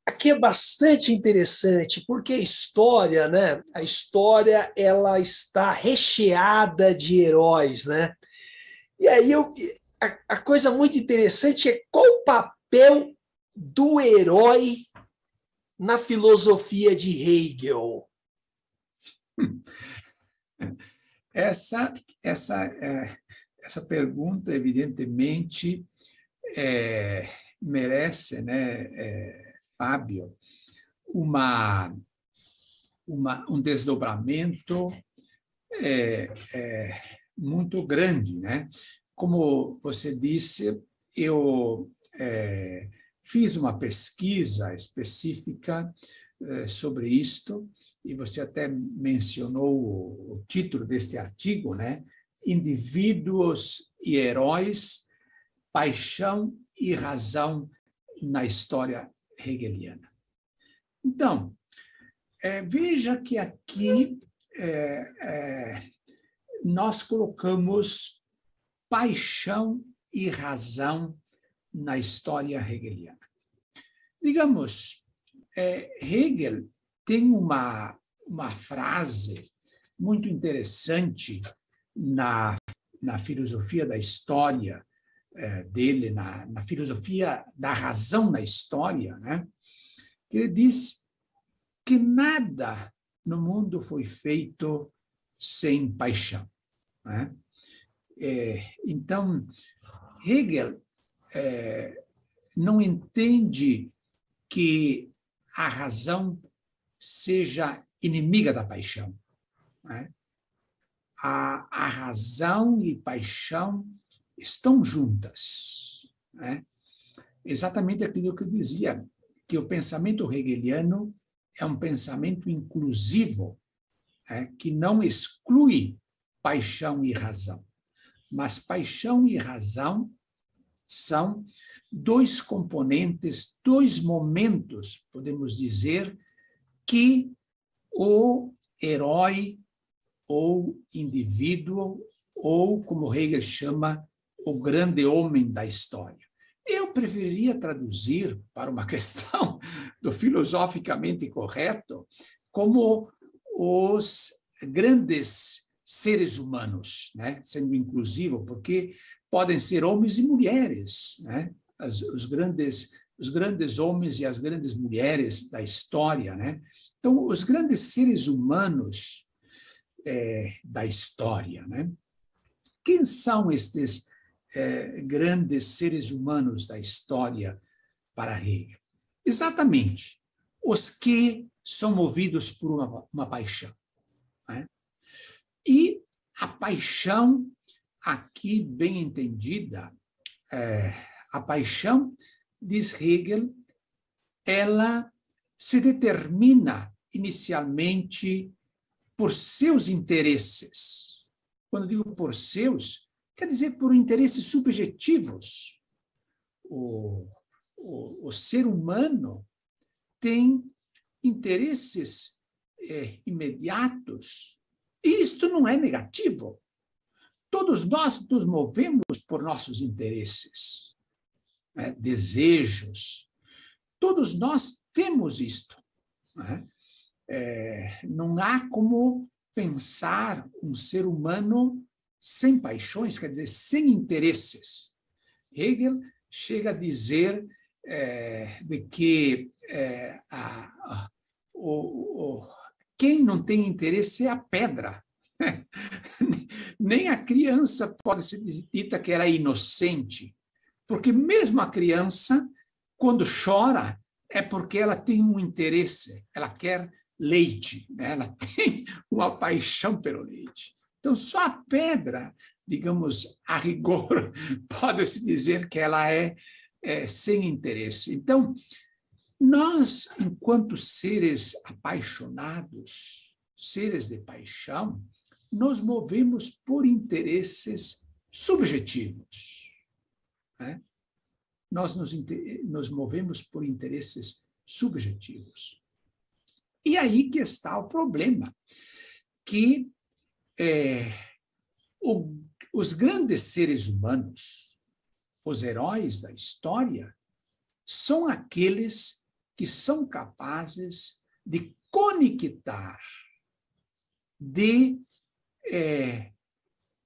aqui é bastante interessante, porque a história, né? A história ela está recheada de heróis, né? E aí a coisa muito interessante é qual o papel do herói na filosofia de Hegel. Essa pergunta, evidentemente, merece, né, Fábio, um desdobramento muito grande, né? Como você disse, eu fiz uma pesquisa específica sobre isto, e você até mencionou o título deste artigo, né? Indivíduos e heróis, paixão e razão na história hegeliana. Então, veja que aqui nós colocamos paixão e razão na história hegeliana. Digamos, Hegel tem uma frase muito interessante na filosofia da história dele, na filosofia da razão na história, né? Que ele diz que nada no mundo foi feito sem paixão, né? Então, Hegel não entende que a razão seja inimiga da paixão, né? A razão e paixão estão juntas, né? Exatamente aquilo que eu dizia, que o pensamento hegeliano é um pensamento inclusivo, né? Que não exclui paixão e razão. Mas paixão e razão são dois componentes, dois momentos, podemos dizer, que o herói ou indivíduo, ou, como Hegel chama, o grande homem da história. Eu preferiria traduzir para uma questão do filosoficamente correto como os grandes seres humanos, né? Sendo inclusivo, porque podem ser homens e mulheres, né? Os grandes homens e as grandes mulheres da história, né? Então, os grandes seres humanos da história, né? Quem são estes grandes seres humanos da história para Hegel? Exatamente os que são movidos por uma paixão, né? E a paixão, aqui bem entendida, a paixão, diz Hegel, ela se determina inicialmente por seus interesses. Quando digo por seus, quer dizer por interesses subjetivos. O ser humano tem interesses imediatos, e isto não é negativo. Todos nós nos movemos por nossos interesses, né? Desejos. Todos nós temos isto, né? Não há como pensar um ser humano sem paixões, quer dizer, sem interesses. Hegel chega a dizer de que quem não tem interesse é a pedra. Nem a criança pode ser dita que ela é inocente, porque mesmo a criança, quando chora, é porque ela tem um interesse, ela quer leite, né? Ela tem uma paixão pelo leite. Então, só a pedra, digamos, a rigor, pode-se dizer que ela é sem interesse. Então, nós, enquanto seres apaixonados, seres de paixão, nos movemos por interesses subjetivos, né? Nós nos movemos por interesses subjetivos. E aí que está o problema, que os grandes seres humanos, os heróis da história, são aqueles que são capazes de conectar, de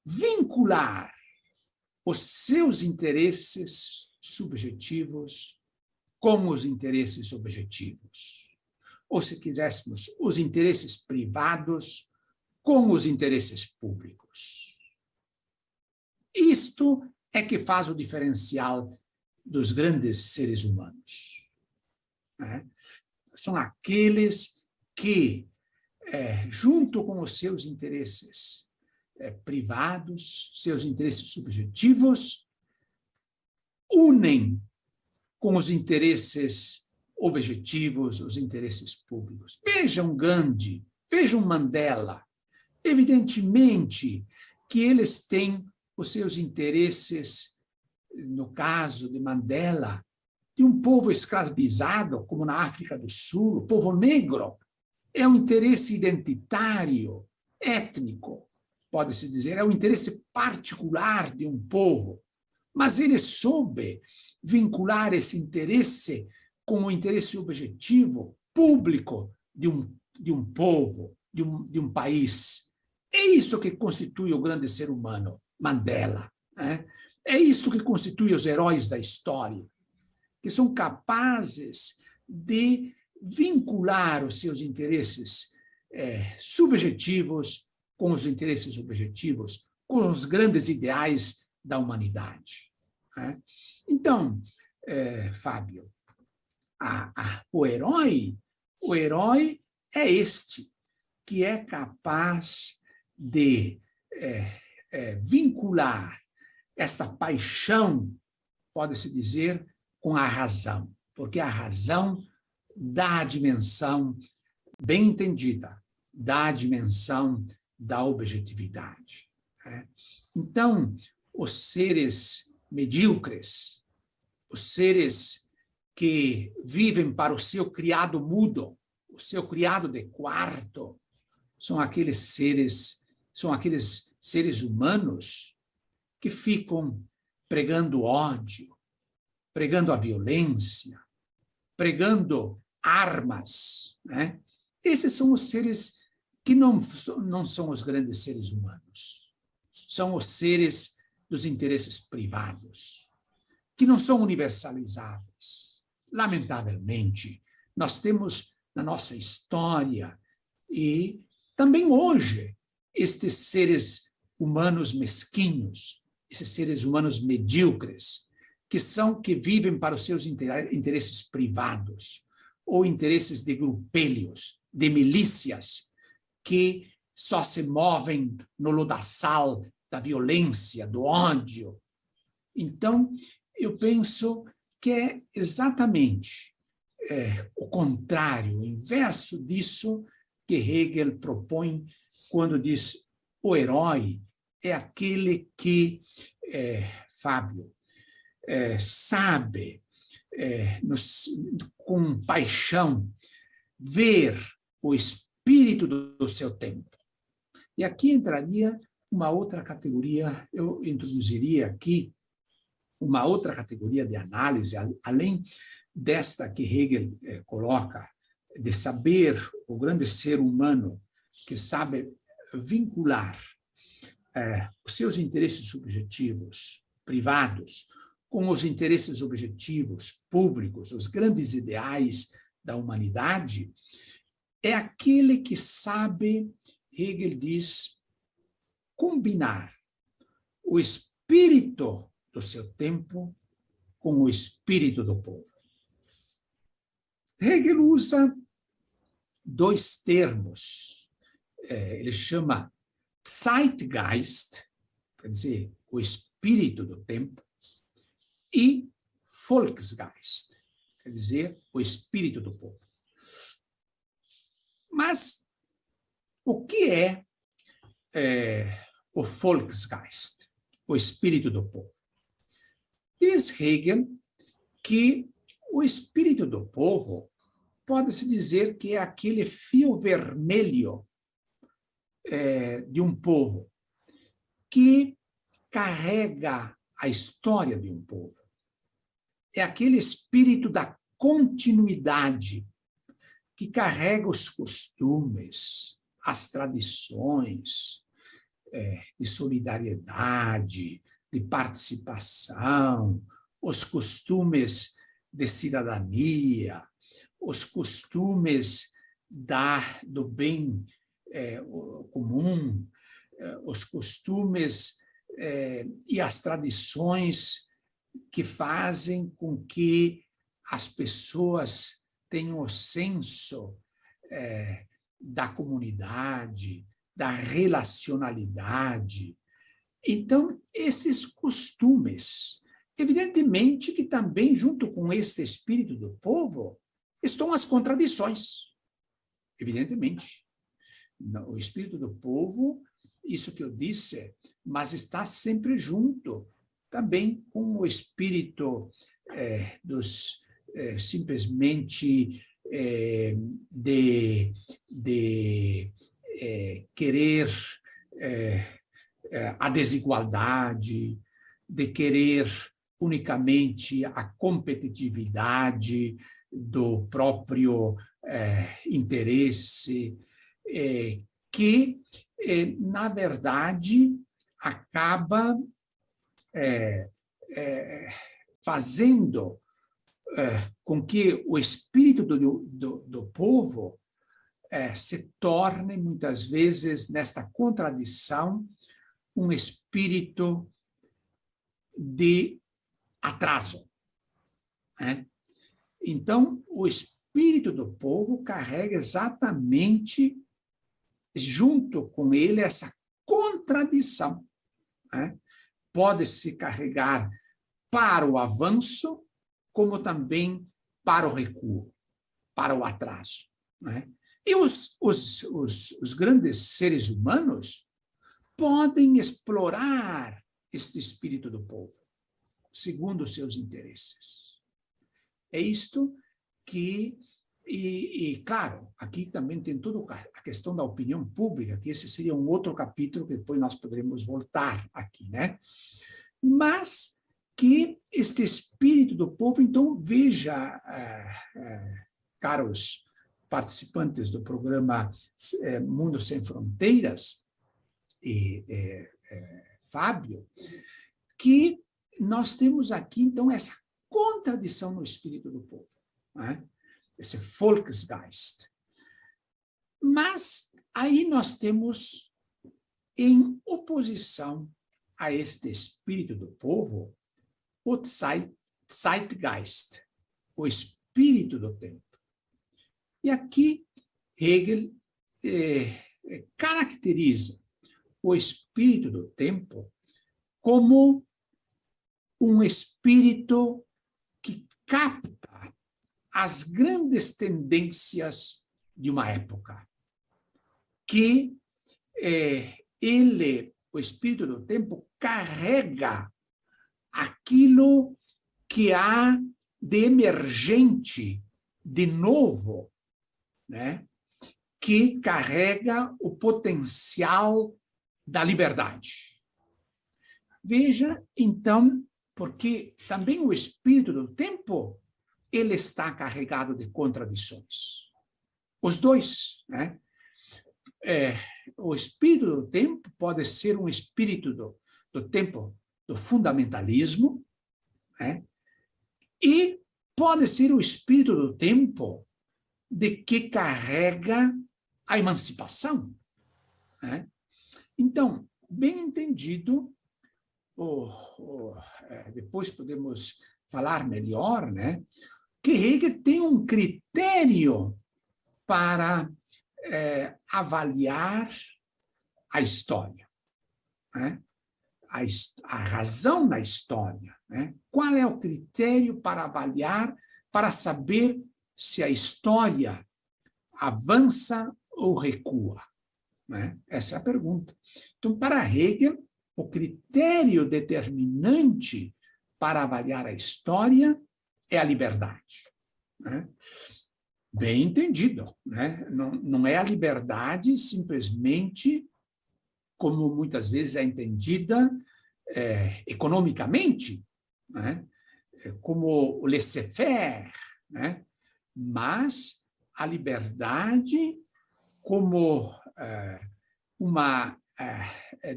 vincular os seus interesses subjetivos com os interesses objetivos. Ou, se quiséssemos, os interesses privados com os interesses públicos. Isto é que faz o diferencial dos grandes seres humanos. São aqueles que, junto com os seus interesses privados, seus interesses subjetivos, unem com os interesses objetivos, os interesses públicos. Vejam Gandhi, vejam Mandela. Evidentemente que eles têm os seus interesses, no caso de Mandela, de um povo escravizado, como na África do Sul, o povo negro. É um interesse identitário, étnico, pode-se dizer, é um interesse particular de um povo. Mas ele soube vincular esse interesse com o interesse objetivo, público de um povo, de um país. É isso que constitui o grande ser humano, Mandela. É isso que constitui os heróis da história, que são capazes de vincular os seus interesses subjetivos com os interesses objetivos, com os grandes ideais da humanidade. Então, Fábio, o herói é este, que é capaz de vincular esta paixão, pode-se dizer, com a razão, porque a razão dá a dimensão bem entendida, dá a dimensão da objetividade. Então, os seres medíocres, os seres que vivem para o seu criado mudo, o seu criado de quarto, são aqueles seres humanos que ficam pregando ódio, pregando a violência, pregando armas. Esses são os seres que não são os grandes seres humanos. São os seres dos interesses privados, que não são universalizáveis. Lamentavelmente, nós temos na nossa história e também hoje estes seres humanos mesquinhos, esses seres humanos medíocres, que vivem para os seus interesses privados ou interesses de grupelhos, de milícias, que só se movem no lodaçal da violência, do ódio. Então, eu penso que é exatamente o contrário, o inverso disso que Hegel propõe quando diz o herói é aquele que, Fábio, sabe, com paixão, ver o espírito do seu tempo. E aqui entraria uma outra categoria, eu introduziria aqui uma outra categoria de análise, além desta que Hegel coloca, de saber o grande ser humano que sabe vincular os seus interesses subjetivos, privados, com os interesses objetivos, públicos, os grandes ideais da humanidade, é aquele que sabe, Hegel diz, combinar o espírito do seu tempo com o espírito do povo. Hegel usa dois termos. Ele chama Zeitgeist, quer dizer, o espírito do tempo, e Volksgeist, quer dizer, o espírito do povo. Mas o que é o Volksgeist, o espírito do povo? Diz Hegel que o espírito do povo pode-se dizer que é aquele fio vermelho de um povo que carrega a história de um povo, é aquele espírito da continuidade, que carrega os costumes, as tradições, de solidariedade, de participação, os costumes de cidadania, os costumes do bem comum, os costumes e as tradições que fazem com que as pessoas tenham o senso da comunidade, da relacionalidade. Então, esses costumes, evidentemente que também, junto com este espírito do povo, estão as contradições, evidentemente. O espírito do povo, isso que eu disse, mas está sempre junto também com o espírito dos simplesmente de querer a desigualdade, de querer unicamente a competitividade do próprio interesse, que, na verdade, acaba fazendo com que o espírito do povo se torne, muitas vezes, nesta contradição, um espírito de atraso. Então, o espírito do povo carrega exatamente, junto com ele, essa contradição. Pode-se carregar para o avanço, como também para o recuo, para o atraso. E os grandes seres humanos podem explorar este espírito do povo, segundo os seus interesses. É isto que, claro, aqui também tem toda a questão da opinião pública, que esse seria um outro capítulo que depois nós poderemos voltar aqui, né? Mas que este espírito do povo, então, veja, caros participantes do programa Mundo Sem Fronteiras, e Fábio, que nós temos aqui, então, essa contradição no espírito do povo, esse Volksgeist. Mas aí nós temos, em oposição a este espírito do povo, o Zeitgeist, o espírito do tempo. E aqui Hegel caracteriza o espírito do tempo como um espírito que capta as grandes tendências de uma época, que o espírito do tempo, carrega aquilo que há de emergente, de novo, que carrega o potencial da liberdade. Veja, então, porque também o espírito do tempo, ele está carregado de contradições. Os dois, o espírito do tempo pode ser um espírito do tempo do fundamentalismo, e pode ser o espírito do tempo de que carrega a emancipação. Então, bem entendido, depois podemos falar melhor, que Hegel tem um critério para avaliar a história, a razão na história. Qual é o critério para avaliar, para saber se a história avança ou recua? Essa é a pergunta. Então, para Hegel, o critério determinante para avaliar a história é a liberdade. Bem entendido. Não é a liberdade simplesmente como muitas vezes é entendida economicamente, como o laissez-faire, né? Mas a liberdade como uma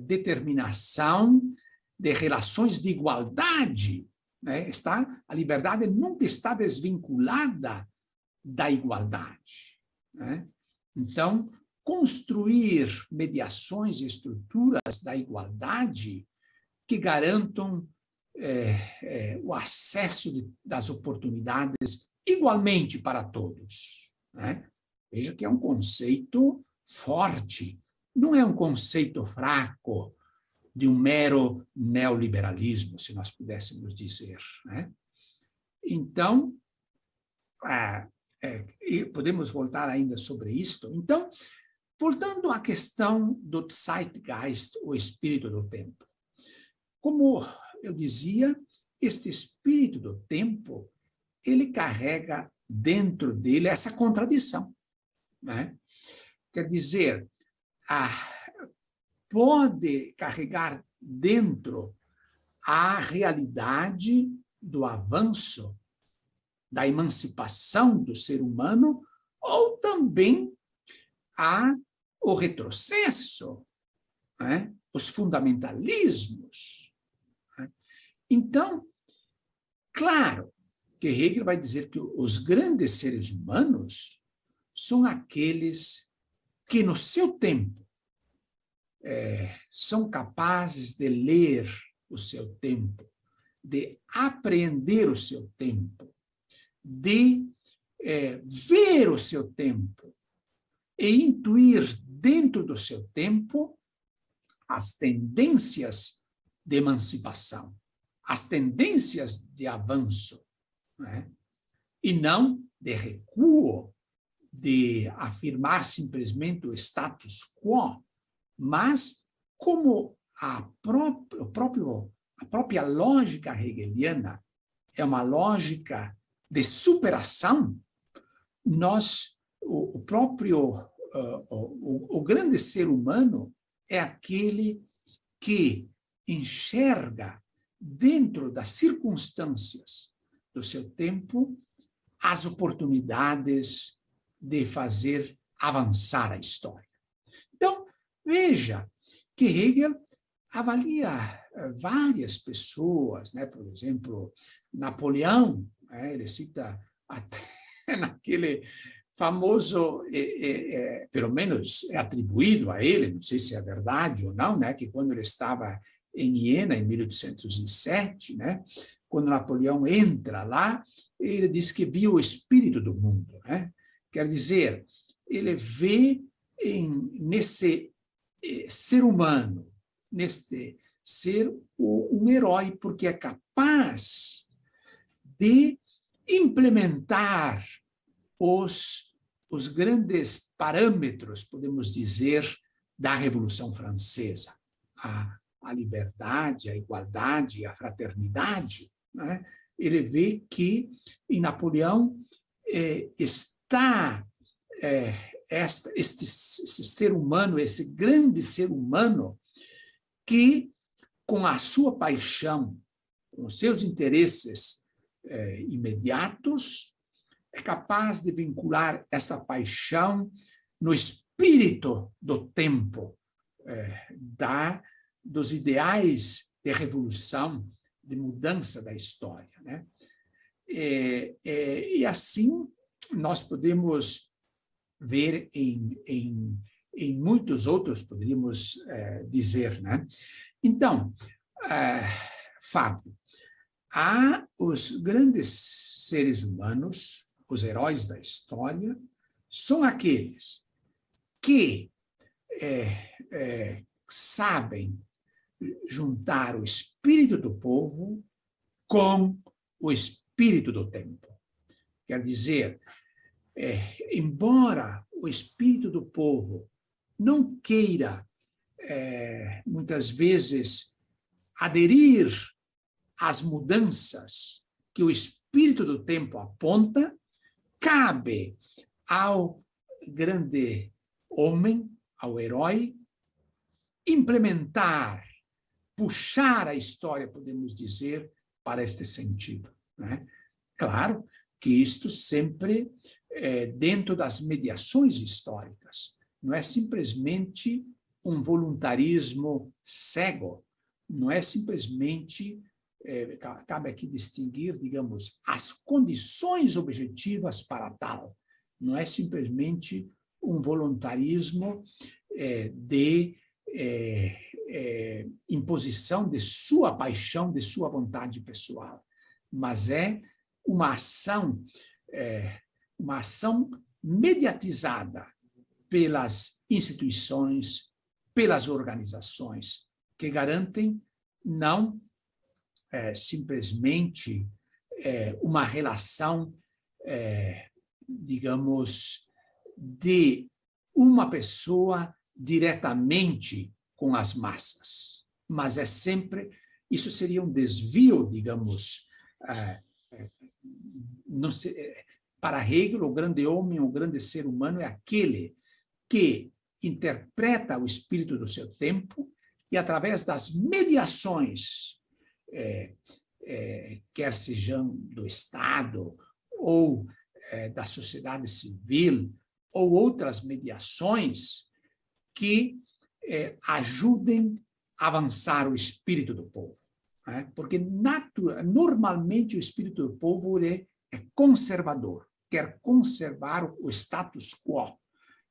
determinação de relações de igualdade, né? A liberdade nunca está desvinculada da igualdade, né? Então, construir mediações e estruturas da igualdade que garantam o acesso das oportunidades igualmente para todos, né? Veja que é um conceito forte, não é um conceito fraco de um mero neoliberalismo, se nós pudéssemos dizer, né? Então, podemos voltar ainda sobre isto. Então, voltando à questão do Zeitgeist, o espírito do tempo. Como eu dizia, este espírito do tempo, ele carrega dentro dele essa contradição, né? Quer dizer, pode carregar dentro a realidade do avanço, da emancipação do ser humano, ou também o retrocesso, né? Os fundamentalismos. Né? Então, claro que Hegel vai dizer que os grandes seres humanos são aqueles que, no seu tempo, são capazes de ler o seu tempo, de apreender o seu tempo, de ver o seu tempo e intuir dentro do seu tempo as tendências de emancipação, as tendências de avanço, né? E não de recuo, de afirmar simplesmente o status quo, mas como a própria lógica hegeliana é uma lógica de superação, o grande ser humano é aquele que enxerga dentro das circunstâncias do seu tempo as oportunidades de fazer avançar a história. Então, veja que Hegel avalia várias pessoas, né? Por exemplo, Napoleão, né? Ele cita até naquele famoso, pelo menos é atribuído a ele, não sei se é verdade ou não, né? Que quando ele estava em Iena, em 1807, né? Quando Napoleão entra lá, ele diz que viu o espírito do mundo, né? Quer dizer, ele vê nesse ser humano, neste ser um herói, porque é capaz de implementar os grandes parâmetros, podemos dizer, da Revolução Francesa. A liberdade, a igualdade e a fraternidade, né? Ele vê que em Napoleão está esse ser humano, esse grande ser humano, que com a sua paixão, com os seus interesses imediatos, é capaz de vincular essa paixão no espírito do tempo, dos ideais de revolução, de mudança da história, né? E assim nós podemos ver em muitos outros, poderíamos dizer, né? Então, Fábio, há os grandes seres humanos, os heróis da história, são aqueles que sabem juntar o espírito do povo com o espírito do tempo. Quer dizer, embora o espírito do povo não queira, muitas vezes, aderir às mudanças que o espírito do tempo aponta, cabe ao grande homem, ao herói, implementar, puxar a história, podemos dizer, para este sentido. né? Claro que isto sempre dentro das mediações históricas. Não é simplesmente um voluntarismo cego, não é simplesmente, cabe aqui distinguir, digamos, as condições objetivas para tal, não é simplesmente um voluntarismo de imposição de sua paixão, de sua vontade pessoal, mas é uma ação mediatizada pelas instituições, pelas organizações, que garantem não simplesmente uma relação, digamos, de uma pessoa diretamente com as massas, mas é sempre, isso seria um desvio, digamos, não sei, para Hegel, o grande homem, o grande ser humano é aquele que interpreta o espírito do seu tempo e, através das mediações, quer sejam do Estado ou da sociedade civil, ou outras mediações que ajudem a avançar o espírito do povo. Né? Porque, normalmente, o espírito do povo é conservador, quer conservar o status quo.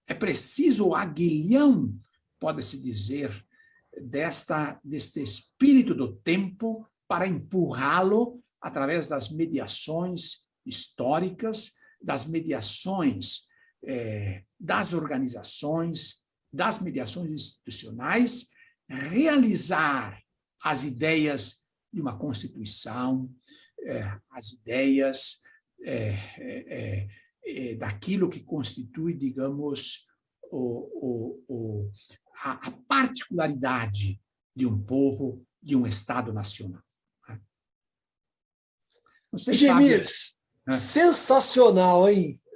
É preciso o aguilhão, pode-se dizer, deste espírito do tempo para empurrá-lo através das mediações históricas, das mediações das organizações, das mediações institucionais, realizar as ideias de uma Constituição, as ideias daquilo que constitui, digamos, a particularidade de um povo, de um Estado nacional. Não sei, Gemires, sensacional, hein?